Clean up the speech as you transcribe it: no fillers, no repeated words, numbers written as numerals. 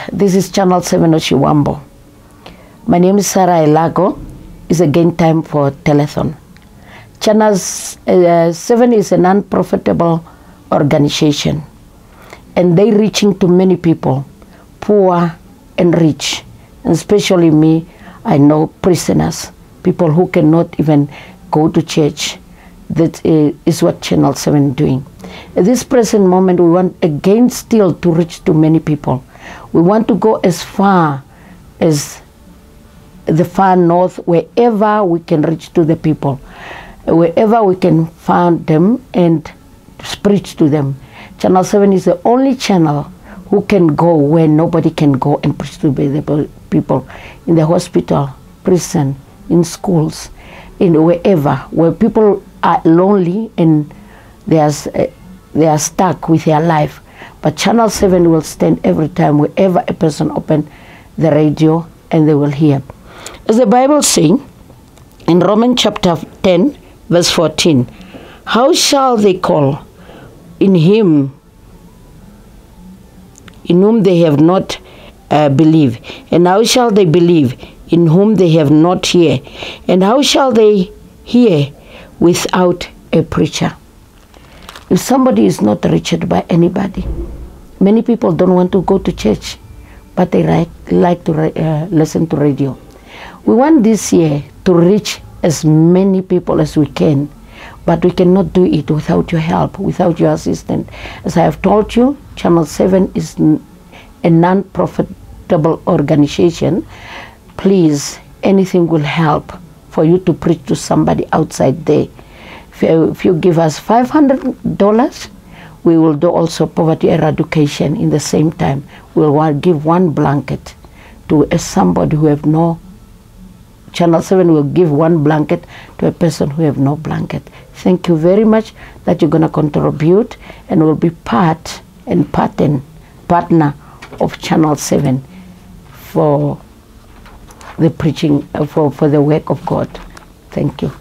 This is Channel 7 Oshiwambo. My name is Sarah Elago. It's again time for telethon. Channel 7 is a non-profitable organization, and they reaching to many people, poor and rich, and especially me. I know prisoners, people who cannot even go to church. That is what Channel 7 is doing. At this present moment, we want again still to reach to many people. We want to go as far as the far north, wherever we can reach to the people, wherever we can find them and preach to them. Channel 7 is the only channel who can go where nobody can go and preach to the people, in the hospital, prison, in schools, in wherever, where people are lonely and they are stuck with their life. But Channel 7 will stand every time wherever a person opens the radio and they will hear. As the Bible says in Romans chapter 10, verse 14, how shall they call in him in whom they have not believed? And how shall they believe in whom they have not heard? And how shall they hear without a preacher? If somebody is not reached by anybody, many people don't want to go to church, but they like to listen to radio. We want this year to reach as many people as we can, but we cannot do it without your help, without your assistance. As I have told you, Channel 7 is a non-profitable organization. Please, anything will help for you to preach to somebody outside there. If you give us $500, we will do also poverty eradication in the same time. We'll give one blanket to somebody who have no. Channel 7 will give one blanket to a person who have no blanket. Thank you very much that you're going to contribute and will be part and partner of Channel 7 for the preaching, for the work of God. Thank you.